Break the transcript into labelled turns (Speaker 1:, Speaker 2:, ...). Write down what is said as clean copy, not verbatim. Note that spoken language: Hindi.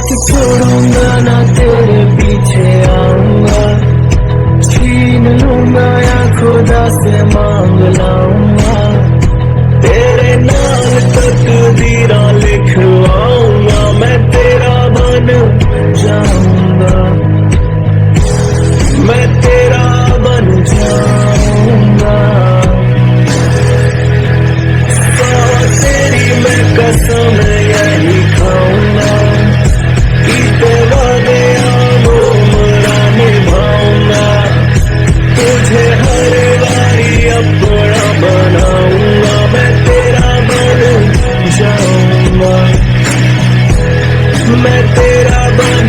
Speaker 1: साथ छोड़ूंगा ना तेरे पीछे आऊंगा, छीन लूंगा या खुदा से मांग लाऊंगा, तेरे नाम तकदीरा लिखवाऊंगा, मैं तेरा बन जाऊंगा, मैं तेरा बन जाऊंगा। तेरी मैं कसम यही खाऊंगा कि तेरा दया वो मेरा निभाऊंगा, तुझे हर बारी अपना बनाऊंगा, मैं तेरा बन जाऊंगा, मैं तेरा बन